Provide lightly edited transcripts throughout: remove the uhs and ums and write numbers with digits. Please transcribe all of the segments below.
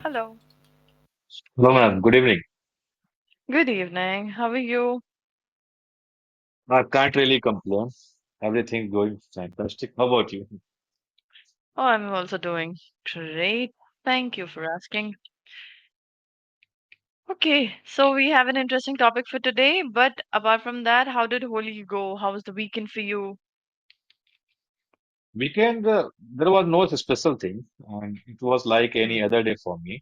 Hello. Hello, ma'am. Good evening. Good evening. How are you? I can't really complain. Everything going fantastic. How about you? Oh, I'm also doing great. Thank you for asking. Okay, so we have an interesting topic for today, but apart from that, how did Holi go? How was the weekend for you? Weekend, there was no special thing, and it was like any Hmm. other day for me.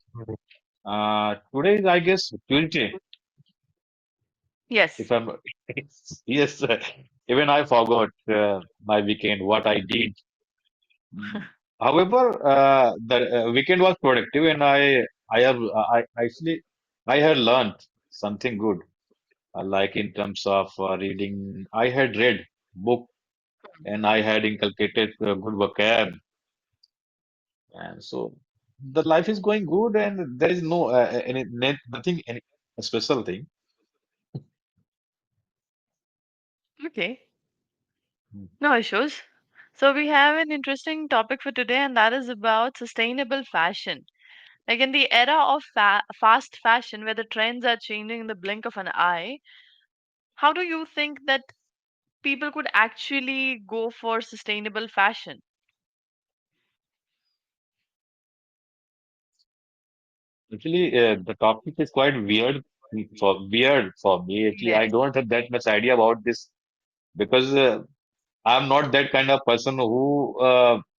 Today is, I guess, Tuesday. Yes. If I'm, yes, even I forgot my weekend, what I did. However, the weekend was productive, and I actually, I had learned something good. Like in terms of reading, I had read book and I had inculcated good vocab, and so the life is going good, and there is no nothing any special thing. Okay. Mm. No issues. So we have an interesting topic for today, and that is about sustainable fashion. Like in the era of fast fashion, where the trends are changing in the blink of an eye, how do you think that people could actually go for sustainable fashion? Actually, the topic is quite weird for me. Actually, I Yes. don't have that much idea about this because I'm not that kind of person who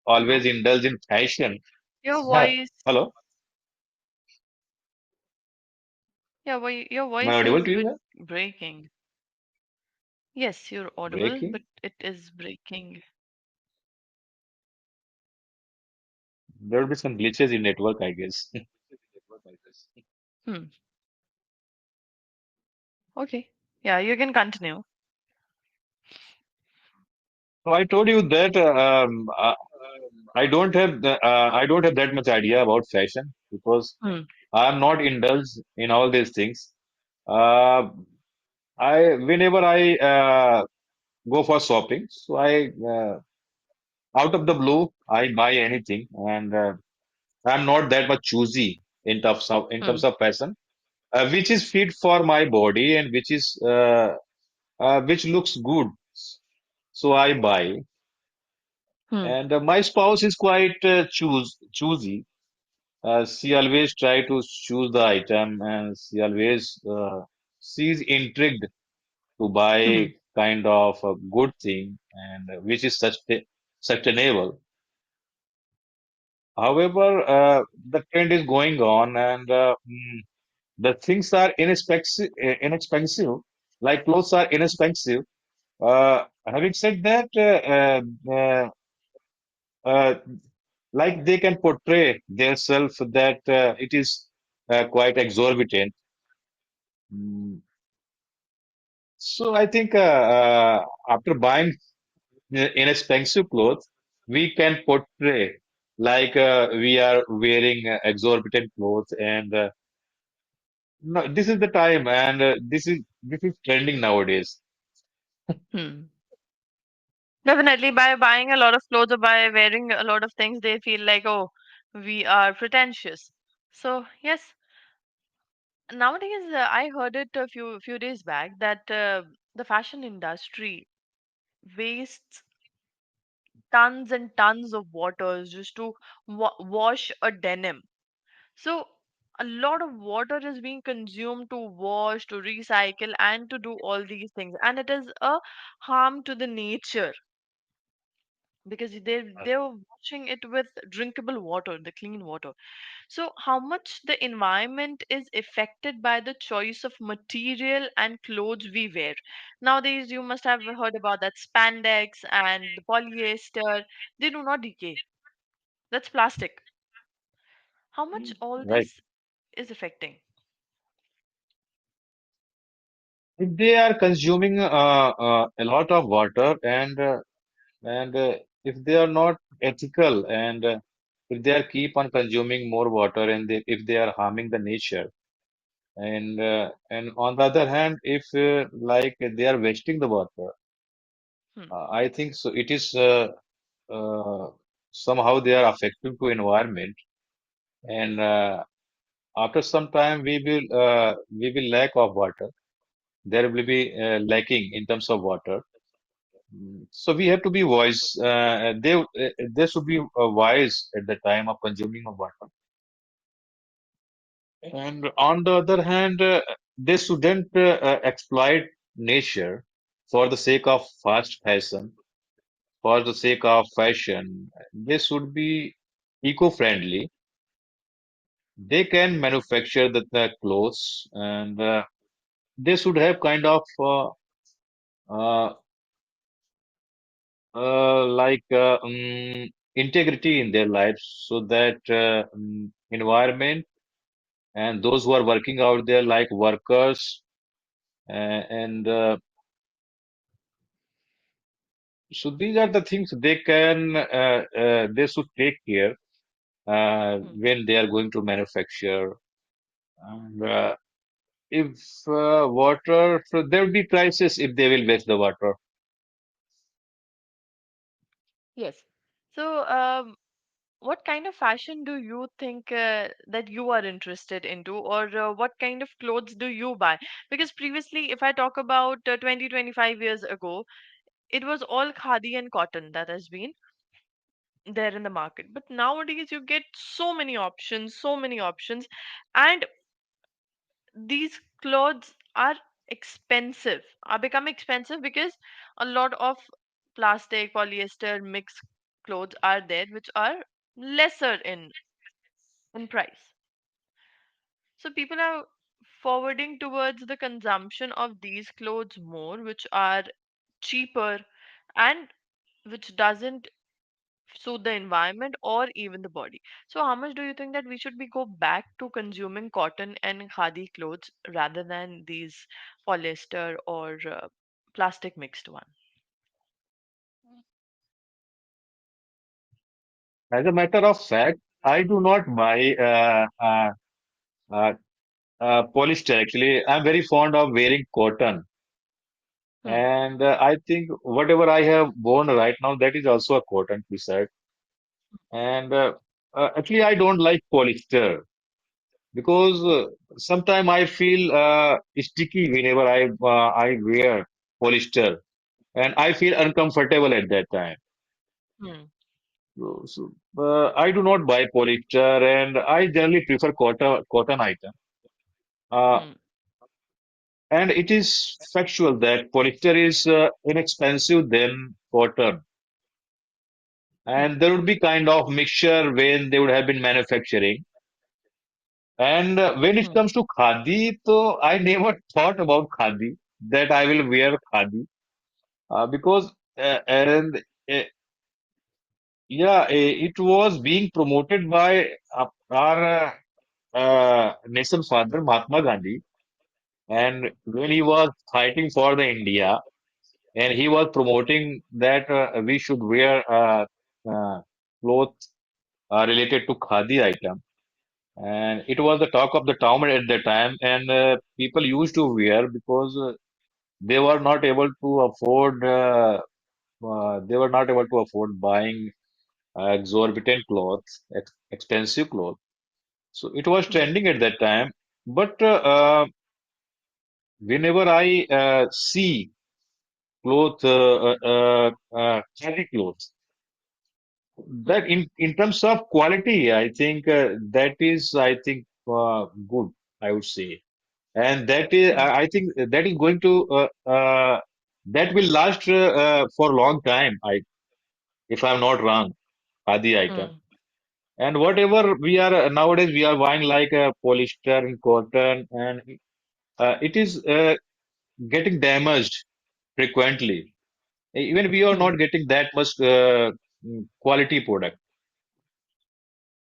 always indulge in fashion. Your voice, Hello, your am I voice audible is to a you? bit Sir? breaking. Yes, you're audible, but Breaking. it is breaking. There will be some glitches in network, I guess. Hmm. Okay. Yeah, you can continue. So I told you that I don't have that much idea about fashion because Hmm. I'm not indulged in all these things. Uh, I whenever I go for shopping, so I out of the blue I buy anything, and I'm not that much choosy in Hmm. terms of fashion, which is fit for my body and which looks good. So I buy, Hmm. and my spouse is quite choosy. She always try to choose the item, and she's intrigued to Hmm. buy kind of a good thing and which is sustainable. However, the trend is going on, and the things are inexpensive. Like clothes are inexpensive. Having said that, uh, like they can portray themselves that it is quite exorbitant. Mm, So I think after buying inexpensive clothes, we can portray like we are wearing exorbitant clothes, and no, this is the time, and this is trending nowadays. Hmm. Definitely, by buying a lot of clothes or by wearing a lot of things, they feel like, oh, we are pretentious. So yes, nowadays I heard it a few days back that the fashion industry wastes tons and tons of waters just to wash a denim. So a lot of water is being consumed to wash, to recycle, and to do all these things, and it is a harm to the nature because they're washing it with drinkable water, the clean water. So how much the environment is affected by the choice of material and clothes we wear. Nowadays, you must have heard about that spandex and the polyester. They do not decay. That's plastic. How much all Right. this is affecting? If they are consuming a lot of water, and if they are not ethical, and if they are keep on consuming more water, and if they are harming the nature, and on the other hand, if like they are wasting the water, Hmm. I think so. It is uh, somehow they are affecting to environment, and after some time we will lack of water. There will be lacking in terms of water. So we have to be wise. They should be wise at the time of consuming of water. And on the other hand, they shouldn't exploit nature for the sake of fast fashion, for the sake of fashion. They should be eco-friendly. They can manufacture the clothes, and they should have kind of uh, integrity in their lives, so that environment and those who are working out there, like workers, and so these are the things they should take care Hmm. when they are going to manufacture. And if water, so there will be crisis if they will waste the water. Yes. So, what kind of fashion do you think that you are interested into, or what kind of clothes do you buy? Because previously, if I talk about 20, 25 years ago, it was all khadi and cotton that has been there in the market. But nowadays, you get so many options, and these clothes are becoming expensive because a lot of plastic, polyester mixed clothes are there, which are lesser in price. So people are forwarding towards the consumption of these clothes more, which are cheaper and which doesn't suit the environment or even the body. So how much do you think that we should be go back to consuming cotton and khadi clothes rather than these polyester or plastic mixed one? As a matter of fact, I do not buy uh, polyester. Actually, I'm very fond of wearing cotton. Hmm. And I think whatever I have worn right now, that is also a cotton t-shirt. And actually, I don't like polyester because sometimes I feel sticky whenever I wear polyester, and I feel uncomfortable at that time. Hmm. I do not buy polyester, and I generally prefer cotton item. Uh, Hmm. and it is factual that polyester is inexpensive than cotton. Hmm. And there would be kind of mixture when they would have been manufacturing. And when it Hmm. comes to khadi, so I never thought about khadi that I will wear khadi because and yeah, it was being promoted by our nation father Mahatma Gandhi, and when he was fighting for the India, and he was promoting that we should wear uh, clothes related to khadi item. And it was the talk of the town at the time, and people used to wear because they were not able to afford. They were not able to afford buying exorbitant clothes, expensive clothes. So it was Hmm. trending at that time. But whenever I see clothes, khadi clothes, that Hmm. in terms of quality, I think that is, I think, good. I would say. And that is Hmm. I think that is going to that will last for a long time, I if I'm not wrong, khadi item. Hmm. And whatever we are nowadays we are buying like polyester and cotton, and it is getting damaged frequently. Even we are Hmm. not getting that much quality product.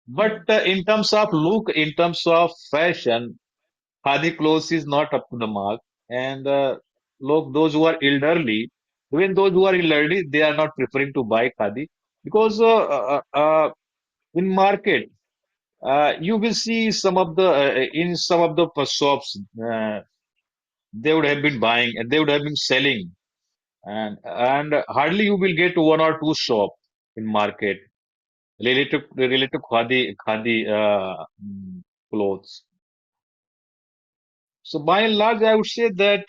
But Hmm. in terms of look, in terms of fashion, khadi clothes is not up to the mark. And look, those who are elderly, even those who are elderly, they are not preferring to buy khadi because in market, you will see some of the in some of the shops, they would have been buying and they would have been selling, and hardly you will get one or two shop in market related to khadi clothes. So by and large, I would say that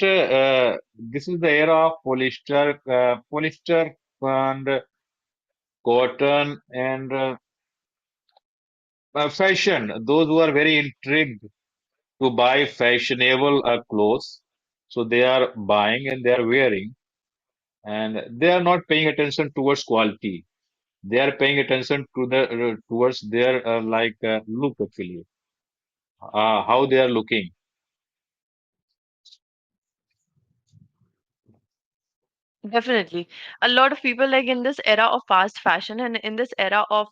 this is the era of polyester and cotton and fashion. Those who are very intrigued to buy fashionable clothes, so they are buying and they are wearing, and they are not paying attention towards quality. They are paying attention to the towards their look actually, how they are looking. Definitely. A lot of people, like in this era of fast fashion and in this era of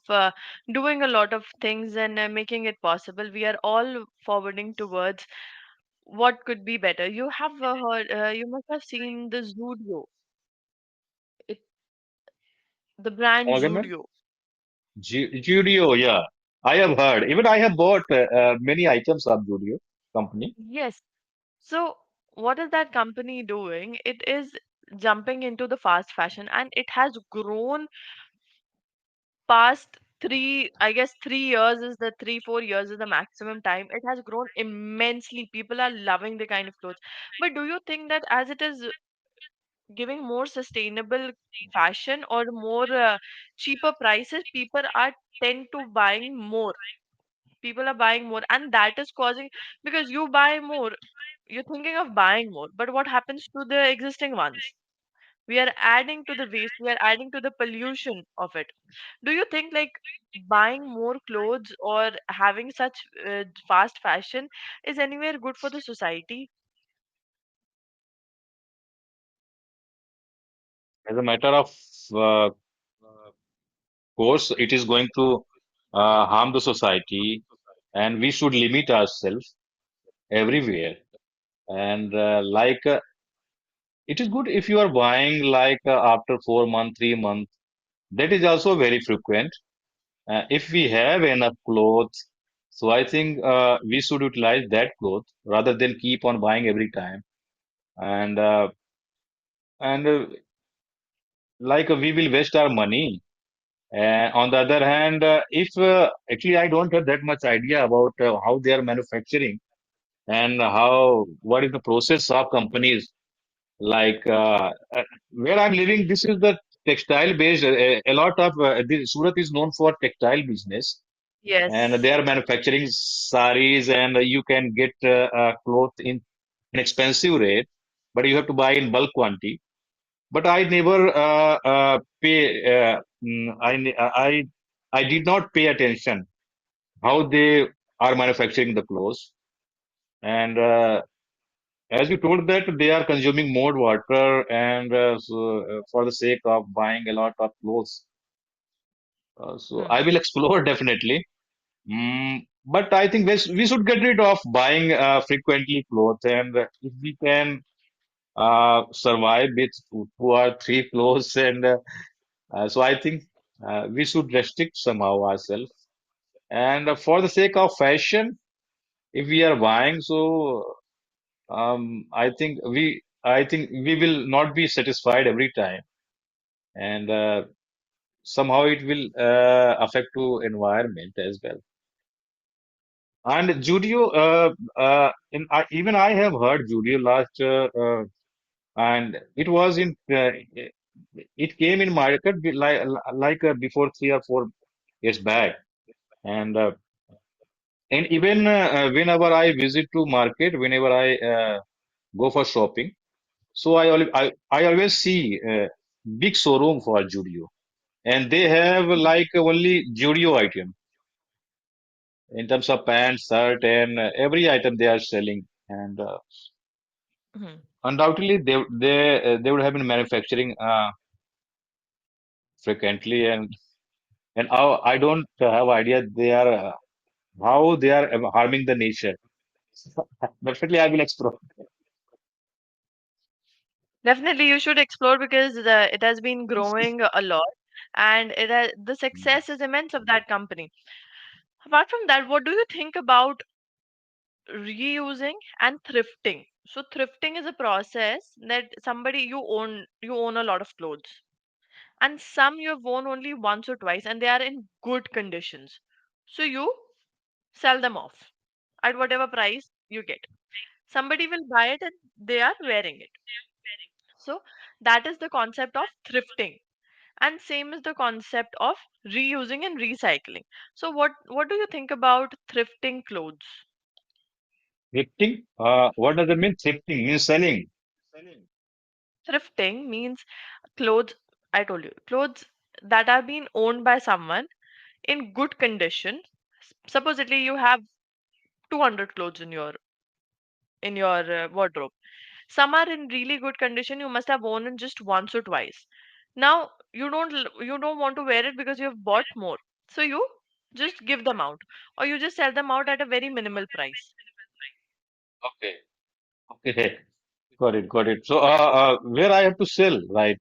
doing a lot of things and making it possible, we are all forwarding towards what could be better. You have heard, you must have seen the Zudio, it, the brand Come again, ma'am? Zudio. Judio, yeah, I have heard. Even I have bought many items of Judio company. Yes. So, what is that company doing? It is jumping into the fast fashion and it has grown past I guess 3 years is the 3, 4 years is the maximum time. It has grown immensely. People are loving the kind of clothes. But do you think that as it is giving more sustainable fashion or more cheaper prices, people are tend to buying more? People are buying more, and that is causing because you buy more, you're thinking of buying more, but what happens to the existing ones? We are adding to the waste, we are adding to the pollution of it. Do you think like buying more clothes or having such fast fashion is anywhere good for the society? As a matter of uh, course, it is going to harm the society, and we should limit ourselves everywhere. And it is good if you are buying after 4 months, 3 months. That is also very frequent. If we have enough clothes, so I think we should utilize that cloth rather than keep on buying every time. And and we will waste our money. On the other hand, if actually I don't have that much idea about how they are manufacturing and how what is the process of companies like where I'm living. This is the textile based. A lot of Surat is known for textile business, and they Yes. are manufacturing saris, and you can get cloth in an expensive rate, but you have to buy in bulk quantity. But I never pay. I did not pay attention how they are manufacturing the clothes, and as you told that they are consuming more water, and for the sake of buying a lot of clothes. So I Hmm. will explore definitely. But I think we should get rid of buying frequently clothes, and if we can survive with 2 or 3 clothes, and so I think we should restrict somehow ourselves. And for the sake of fashion, if we are buying, so I think we will not be satisfied every time, and somehow it will affect to environment as well. And Judio, even I have heard Judio last, and it was in, it came in market before 3 or 4 years back, and even whenever I visit to market, whenever I go for shopping, so I always see big showroom for Judio, and they have like only Judio item in terms of pants, shirt, and every item they are selling, and Hmm. undoubtedly they would have been manufacturing frequently, and how I don't have idea they are how they are harming the nature. Definitely, I will explore. Definitely, you should explore because it has been growing a lot, and the success is immense of that company. Apart from that, what do you think about reusing and thrifting? So thrifting is a process that somebody you own a lot of clothes, and some you've worn only once or twice and they are in good conditions. So you sell them off at whatever price you get. Somebody will buy it and they are wearing it. So that is the concept of thrifting. And same is the concept of reusing and recycling. So what do you think about thrifting clothes? Thrifting? What does it mean? Thrifting means selling. Thrifting means clothes, I told you, clothes that are being owned by someone in good condition. Supposedly you have 200 clothes in your wardrobe. Some are in really good condition. You must have worn it just once or twice. Now you don't want to wear it because you have bought more. So you just give them out, or you just sell them out at a very minimal price. Okay. Okay. Got it. Got it. So, where I have to sell, right?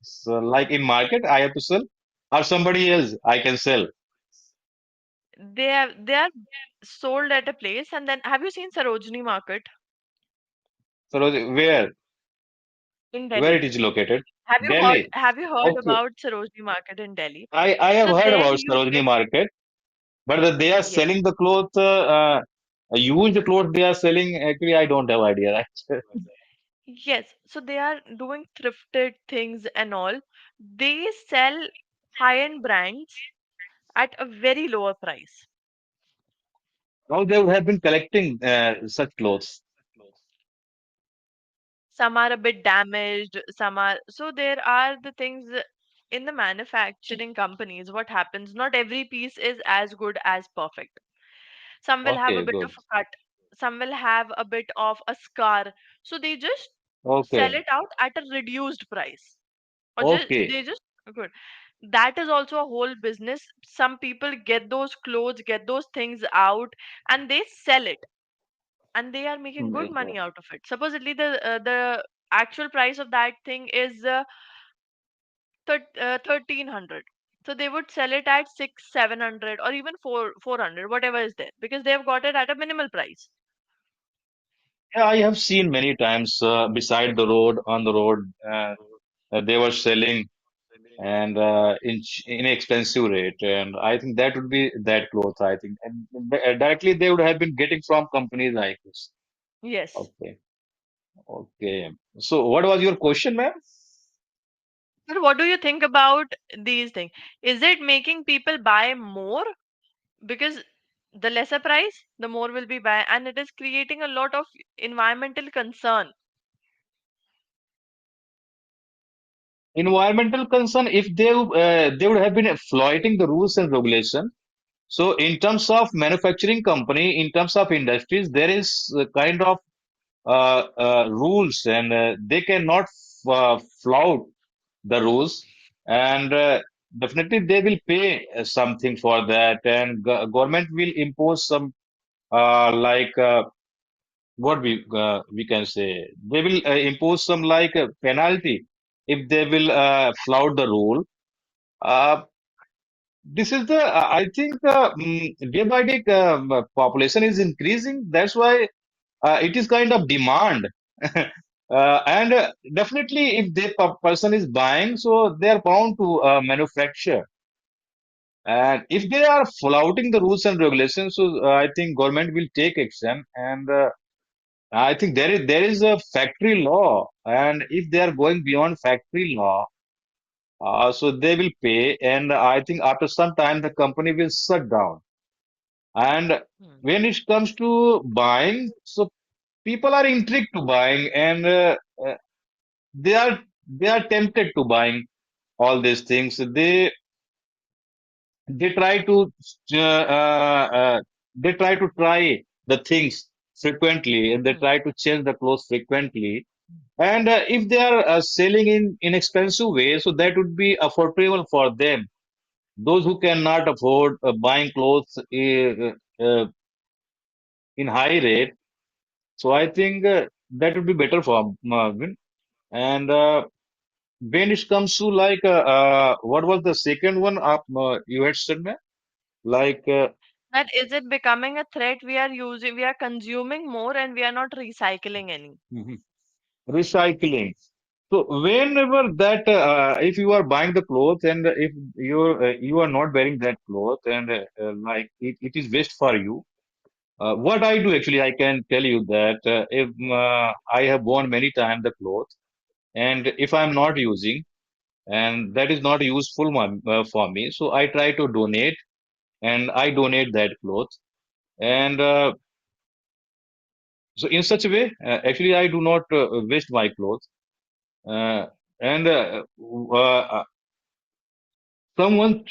So, like in market, I have to sell, or somebody else I can sell. They are sold at a place, and then have you seen Sarojini Market So, in where Delhi? it is located? Have you heard Delhi. have you heard Okay. about Sarojini Market in Delhi? I have So heard there about you Sarojini get, Market, but that they are yes. selling the clothes, used clothes they are selling. Actually, I don't have idea, right? Yes, so they are doing thrifted things and all. They sell high-end brands at a very lower price. How they would have been collecting such clothes. Some are a bit damaged, some are, so there are the things in the manufacturing companies. What happens? Not every piece is as good as perfect. Some will have a Okay, bit of good. a cut, some will have a bit of a scar. So they just sell Okay, it out at a reduced price. Or just okay. they just good. That is also a whole business. Some people get those clothes, get those things out, and they sell it, and they are making good Mm, money out of it. Supposedly the actual price of that thing is 1300. So they would sell it at 6 700 or even 400, whatever is there, because they have got it at a minimal price. Yeah, I have seen many times beside the road, on the road, they were selling and inexpensive rate, and I think that would be that clothes. I think, and directly they would have been getting from companies like this. Yes. Okay, okay. So, what was your question, ma'am? But what do you think about these things? Is it making people buy more? Because the lesser price, the more will be buy, and it is creating a lot of environmental concern. Environmental concern. If they would have been exploiting the rules and regulation. So, in terms of manufacturing company, in terms of industries, there is kind of rules, and they cannot flout the rules, and definitely they will pay something for that, and government will impose some like what we can say, they will impose some like penalty if they will flout the rule. Uh, this is the I think day by day population is increasing. That's why it is kind of demand. And definitely, if the person is buying, so they are bound to manufacture. And if they are flouting the rules and regulations, so I think government will take action. And I think there is a factory law, and if they are going beyond factory law, so they will pay. And I think after some time, the company will shut down. And Hmm. when it comes to buying, so people are intrigued to buying, and uh, they are they are tempted to buying all these things. They try to uh, uh, uh, they try to try the things frequently, and they Hmm. try to change the clothes frequently. And if they are selling in inexpensive way, so that would be affordable for them. Those who cannot afford buying clothes in high rate, so I think that would be better for Marvin. And when it comes to like what was the second one up you had said, man? Like That is it becoming a threat? We are consuming more and we are not recycling any. mhm, recycling. So whenever that if you are buying the clothes, and if you are not wearing that cloth, and like it is waste for you. What I do actually, I can tell you that if I have worn many times the clothes, and if I'm not using, and that is not useful for me, so I try to donate, and I donate that clothes. And so in such a way, actually, I do not waste my clothes. Uh, and someone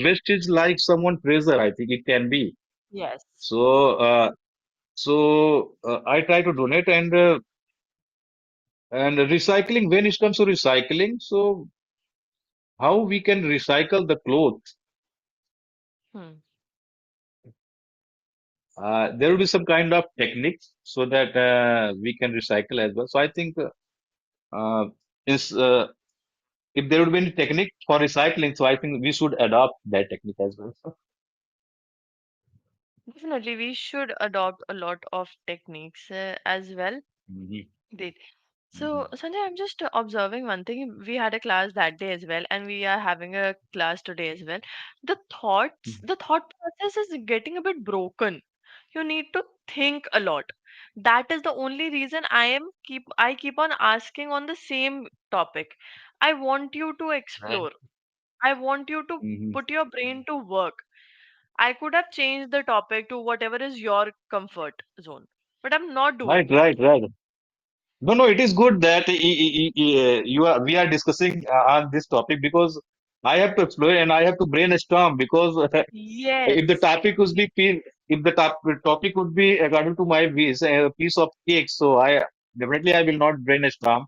waste is like someone treasure. I think it can be. Yes. So I try to donate and recycling. When it comes to recycling, so how we can recycle the clothes? Hmm. There will be some kind of technique so that we can recycle as well. So I think uh, is if there would be any technique for recycling, so I think we should adopt that technique as well. Definitely, we should adopt a lot of techniques as well. Mhm, Great. mhm, So, Sanjay, I'm just observing one thing. We had a class that day as well, and we are having a class today as well. The thought process is getting a bit broken. You need to think a lot. That is the only reason I keep on asking on the same topic. I want you to right. explore. I want you to Mhm. put your brain to work. I could have changed the topic to whatever is your comfort zone, but I'm not doing Right, that. right, right. No, no, it is good that we are discussing on this topic because I have to explore and I have to brainstorm because if the Yes, topic would be if the topic would be according to my wish a piece of cake, so I definitely I will not brainstorm.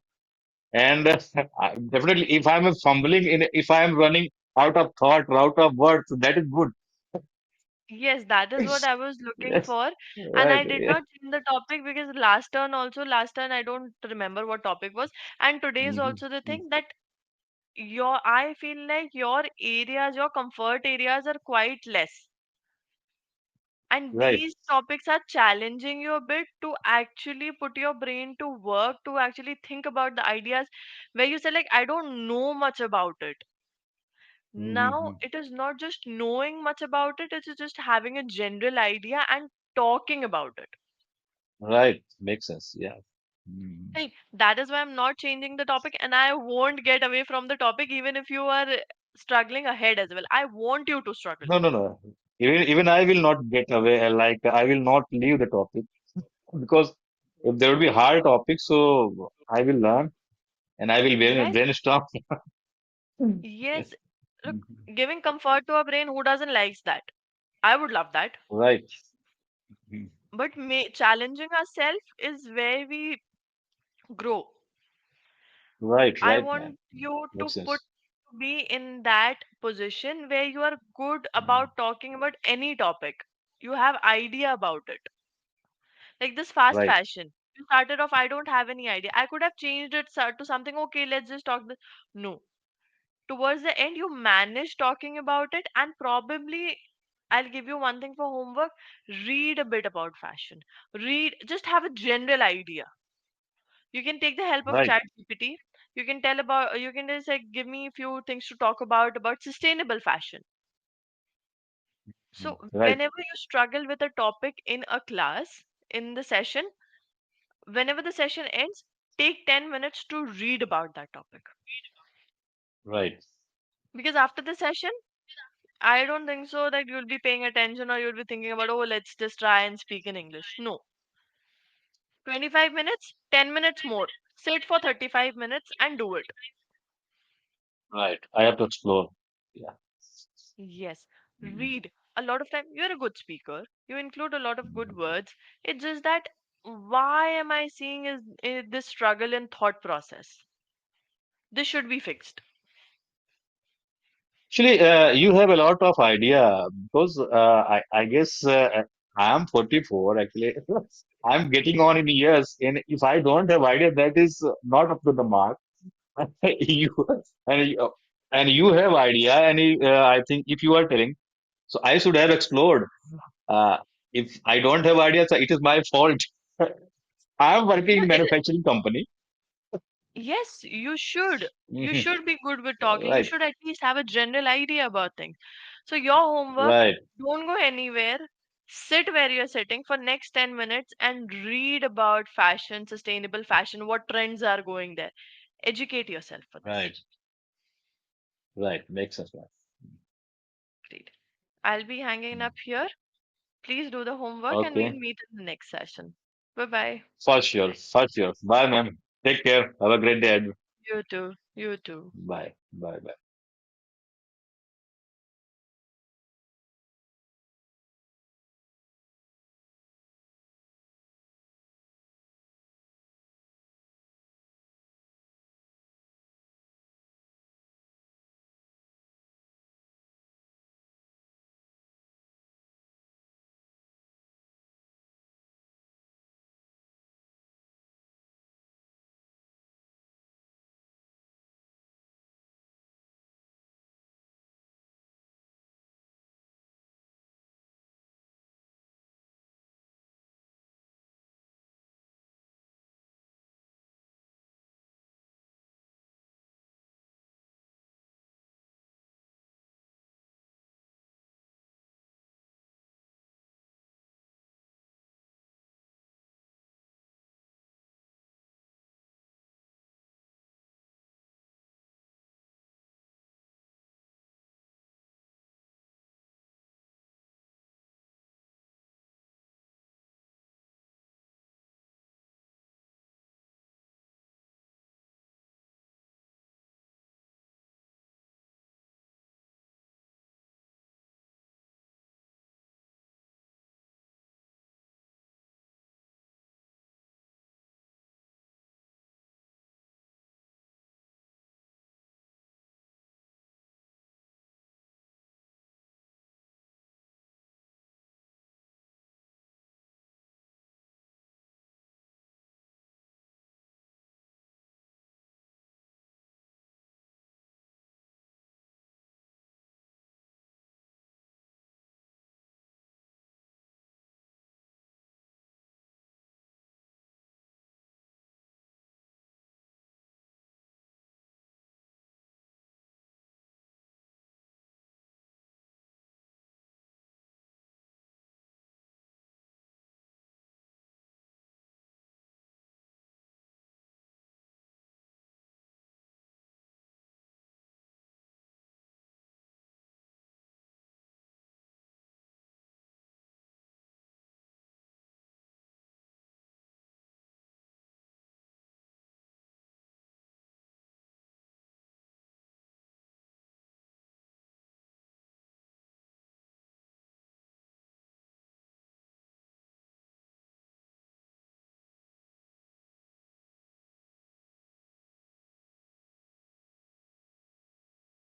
And definitely, if I'm fumbling if I'm running out of thought, out of words, that is good. yes, that is what I was looking Yes, for. And right. I did Yeah. not change the topic because last turn, I don't remember what topic was. And today is Mhm. also the thing that I feel like your comfort areas are quite less. And Right. these topics are challenging you a bit to actually put your brain to work, to actually think about the ideas where you say, like, I don't know much about it. Now, Mhm. it is not just knowing much about it, it's just having a general idea and talking about it. Right. Makes sense. Yeah. Mhm. Right. That is why I'm not changing the topic, and I won't get away from the topic even if you are struggling ahead as well. I want you to struggle. No, no, no. Even I will not get away. Like I will not leave the topic because if there will be hard topics, so I will learn and I will Yes, brainstorm. yes. Look, Mhm. giving comfort to a brain, who doesn't likes that? I would love that. Right. Mhm. But challenging ourselves is where we grow. Right. I Right, man. want you to Makes put sense. be in that position where you are good Mhm. about talking about any topic. You have idea about it. Like this fast Right. fashion. You started off, I don't have any idea. I could have changed it to something, okay, let's just talk this. No. Towards the end, you manage talking about it, and probably I'll give you one thing for homework. Read a bit about fashion. Just have a general idea. You can take the help of Right. chat gpt. You can just like give me a few things to talk about sustainable fashion. Mhm. So Right. whenever you struggle with a topic in a class, in the session, whenever the session ends, take 10 minutes to read about that topic. Right. Because after the session, I don't think so that you'll be paying attention or you'll be thinking about, oh, let's just try and speak in English. No. 25 minutes, 10 minutes more. Sit for 35 minutes and do it. Right. I have to explore. Yeah. Yes, Mhm. read. A lot of time, you're a good speaker. You include a lot of good Mhm. words. It's just that why am I seeing is this struggle in thought process? This should be fixed. Actually, you have a lot of idea because I guess I am 44 actually. I'm getting on in years, and if I don't have idea, that is not up to the mark. You and you, and you have idea, and I think if you are telling, so I should have explored. Uh, if I don't have ideas, so it is my fault. I am working No, in manufacturing company. yes, you should. You Mhm. should be good with talking. You Right, should at least have a general idea about things. So your homework, right. don't go anywhere. Sit where you're sitting for next 10 minutes and read about fashion, sustainable fashion, what trends are going there. Educate yourself for this. Right. Right. Makes sense, man. Great. I'll be hanging up here. Please do the homework and we'll Okay. meet in the next session. Bye bye. For sure. For sure. Bye, ma'am. Take care. Have a great day. You too. You too. Bye. Bye. Bye.